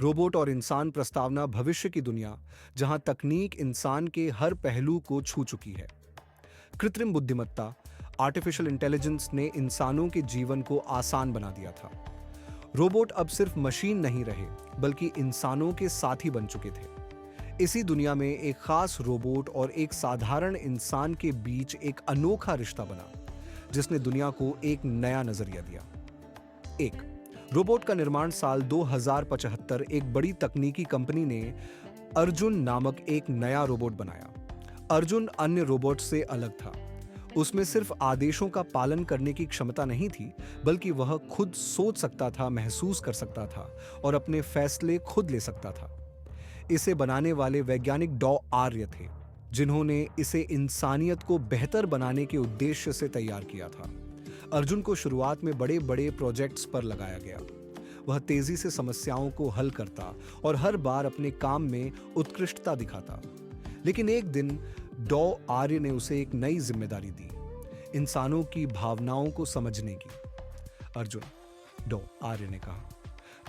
Robot और इंसान प्रस्तावना भविष्य की दुनिया जहां तकनीक इंसान के हर पहलू को छू चुकी है। कृत्रिम बुद्धिमत्ता आर्टिफिशियल इंटेलिजेंस ने इंसानों के जीवन को आसान बना दिया था। रोबोट अब सिर्फ मशीन नहीं रहे बल्कि इंसानों के साथी बन चुके थे। इसी दुनिया में एक खास रोबोट और एक साधारण इंसान के बीच एक अनोखा रिश्ता बना जिसने दुनिया को एक नया नजरिया दिया। एक रोबोट का निर्माण साल 2075 एक बड़ी तकनीकी कंपनी ने अर्जुन नामक एक नया रोबोट बनाया। अर्जुन अन्य रोबोट से अलग था। उसमें सिर्फ आदेशों का पालन करने की क्षमता नहीं थी, बल्कि वह खुद सोच सकता था, महसूस कर सकता था और अपने फैसले खुद ले सकता था। इसे बनाने वाले वैज्ञानिक डॉ आर्य थे, जिन्होंने इसे इंसानियत को बेहतर बनाने के उद्देश्य से तैयार किया था। अर्जुन को शुरुआत में बड़े बड़े प्रोजेक्ट्स पर लगाया गया। वह तेजी से समस्याओं को हल करता और हर बार अपने काम में उत्कृष्टता दिखाता। लेकिन एक दिन डॉ आर्य ने उसे एक नई जिम्मेदारी दी, इंसानों की भावनाओं को समझने की। अर्जुन, डॉ आर्य ने कहा,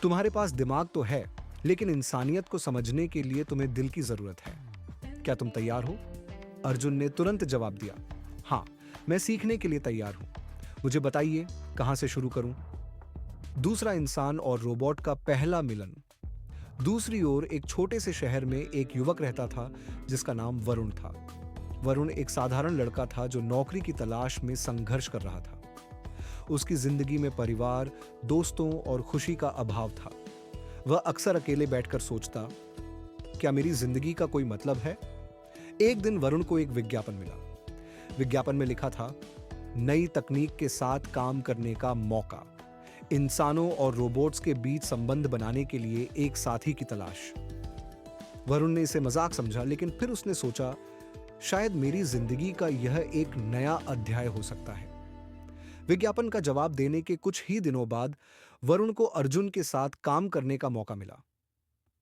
तुम्हारे पास दिमाग तो है, लेकिन इंसानियत को समझने के लिए तुम्हें दिल की जरूरत है। क्या तुम तैयार हो? अर्जुन ने तुरंत जवाब दिया, हाँ, मैं सीखने के लिए तैयार हूं। मुझे बताइए, कहां से शुरू करूं? दूसरा इंसान और रोबोट का पहला मिलन। दूसरी ओर एक छोटे से शहर में एक युवक रहता था जिसका नाम वरुण था। वरुण एक साधारण लड़का था जो नौकरी की तलाश में संघर्ष कर रहा था। उसकी जिंदगी में परिवार, दोस्तों और खुशी का अभाव था। वह अक्सर अकेले बैठकर सोचता, क्या मेरी जिंदगी का कोई मतलब है? एक दिन वरुण को एक विज्ञापन मिला। विज्ञापन में लिखा था, नई तकनीक के साथ काम करने का मौका, इंसानों और रोबोट्स के बीच संबंध बनाने के लिए एक साथी की तलाश। वरुण ने इसे मजाक समझा, लेकिन फिर उसने सोचा, शायद मेरी जिंदगी का यह एक नया अध्याय हो सकता है। विज्ञापन का जवाब देने के कुछ ही दिनों बाद वरुण को अर्जुन के साथ काम करने का मौका मिला।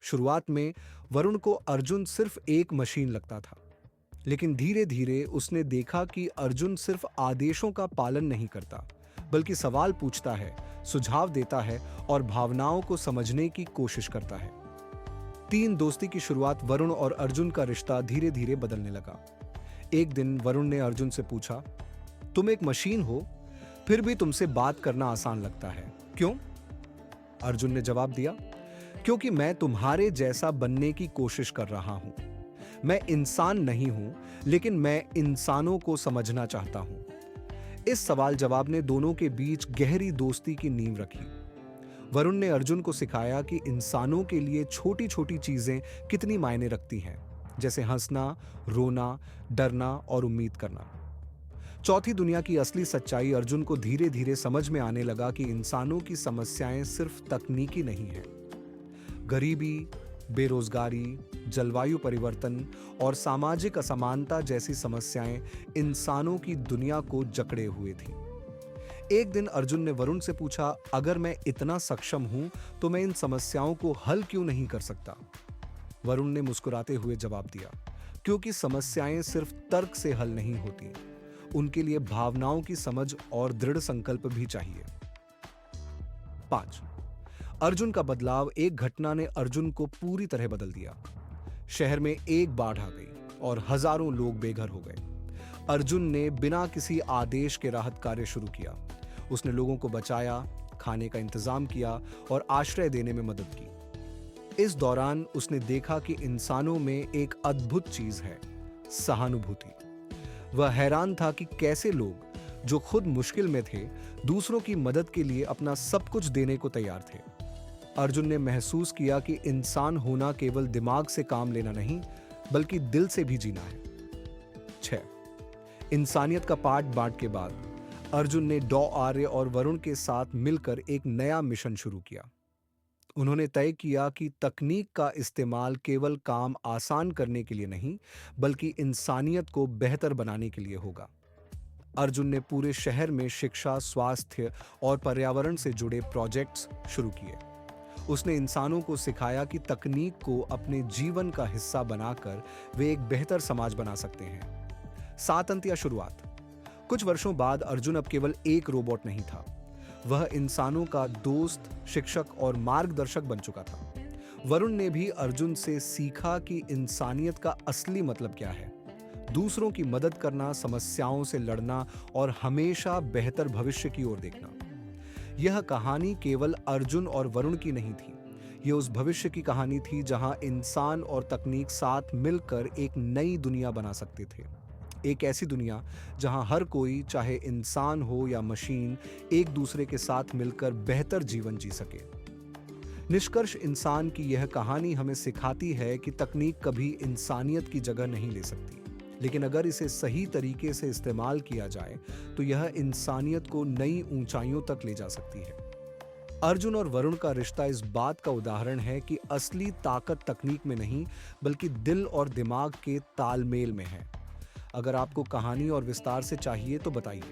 शुरुआत में वरुण को अर्जुन सिर्फ एक मशीन लगता था, लेकिन धीरे धीरे उसने देखा कि अर्जुन सिर्फ आदेशों का पालन नहीं करता, बल्कि सवाल पूछता है, सुझाव देता है और भावनाओं को समझने की कोशिश करता है। तीन दोस्ती की शुरुआत वरुण और अर्जुन का रिश्ता धीरे धीरे बदलने लगा। एक दिन वरुण ने अर्जुन से पूछा, तुम एक मशीन हो, फिर भी तुमसे बात करना आसान लगता है, क्यों? अर्जुन ने जवाब दिया, क्योंकि मैं तुम्हारे जैसा बनने की कोशिश कर रहा हूं। मैं इंसान नहीं हूं, लेकिन मैं इंसानों को समझना चाहता हूं। इस सवाल जवाब ने दोनों के बीच गहरी दोस्ती की नींव रखी। वरुण ने अर्जुन को सिखाया कि इंसानों के लिए छोटी छोटी चीजें कितनी मायने रखती हैं, जैसे हंसना, रोना, डरना और उम्मीद करना। चौथी दुनिया की असली सच्चाई अर्जुन को धीरे धीरे समझ में आने लगा कि इंसानों की समस्याएं सिर्फ तकनीकी नहीं हैं। गरीबी, बेरोजगारी, जलवायु परिवर्तन और सामाजिक असमानता जैसी समस्याएं इंसानों की दुनिया को जकड़े हुए थीं। एक दिन अर्जुन ने वरुण से पूछा, अगर मैं इतना सक्षम हूं तो मैं इन समस्याओं को हल क्यों नहीं कर सकता? वरुण ने मुस्कुराते हुए जवाब दिया, क्योंकि समस्याएं सिर्फ तर्क से हल नहीं होती, उनके लिए भावनाओं की समझ और दृढ़ संकल्प भी चाहिए। 5. अर्जुन का बदलाव। एक घटना ने अर्जुन को पूरी तरह बदल दिया। शहर में एक बाढ़ आ गई और हजारों लोग बेघर हो गए। अर्जुन ने बिना किसी आदेश के राहत कार्य शुरू किया। उसने लोगों को बचाया, खाने का इंतजाम किया और आश्रय देने में मदद की। इस दौरान उसने देखा कि इंसानों में एक अद्भुत चीज है, सहानुभूति। वह हैरान था कि कैसे लोग जो खुद मुश्किल में थे, दूसरों की मदद के लिए अपना सब कुछ देने को तैयार थे। अर्जुन ने महसूस किया कि इंसान होना केवल दिमाग से काम लेना नहीं, बल्कि दिल से भी जीना है। 6. इंसानियत का पाठ बांट के बाद अर्जुन ने डॉ आर्य और वरुण के साथ मिलकर एक नया मिशन शुरू किया। उन्होंने तय किया कि तकनीक का इस्तेमाल केवल काम आसान करने के लिए नहीं, बल्कि इंसानियत को बेहतर बनाने के लिए होगा। अर्जुन ने पूरे शहर में शिक्षा, स्वास्थ्य और पर्यावरण से जुड़े प्रोजेक्ट्स शुरू किए। उसने इंसानों को सिखाया कि तकनीक को अपने जीवन का हिस्सा बनाकर वे एक बेहतर समाज बना सकते हैं। 7 अंत या शुरुआत। कुछ वर्षों बाद अर्जुन अब केवल एक रोबोट नहीं था, वह इंसानों का दोस्त, शिक्षक और मार्गदर्शक बन चुका था। वरुण ने भी अर्जुन से सीखा कि इंसानियत का असली मतलब क्या है। दूसरों की मदद करना, समस्याओं से लड़ना और हमेशा बेहतर भविष्य की ओर देखना। यह कहानी केवल अर्जुन और वरुण की नहीं थी। यह उस भविष्य की कहानी थी जहां इंसान और तकनीक साथ मिलकर एक नई दुनिया बना सकते थे। एक ऐसी दुनिया जहां हर कोई, चाहे इंसान हो या मशीन, एक दूसरे के साथ मिलकर बेहतर जीवन जी सके। निष्कर्ष, इंसान की यह कहानी हमें सिखाती है कि तकनीक कभी इंसानियत की जगह नहीं ले सकती, लेकिन अगर इसे सही तरीके से इस्तेमाल किया जाए तो यह इंसानियत को नई ऊंचाइयों तक ले जा सकती है। अर्जुन और वरुण का रिश्ता इस बात का उदाहरण है कि असली ताकत तकनीक में नहीं, बल्कि दिल और दिमाग के तालमेल में है। अगर आपको कहानी और विस्तार से चाहिए तो बताइए।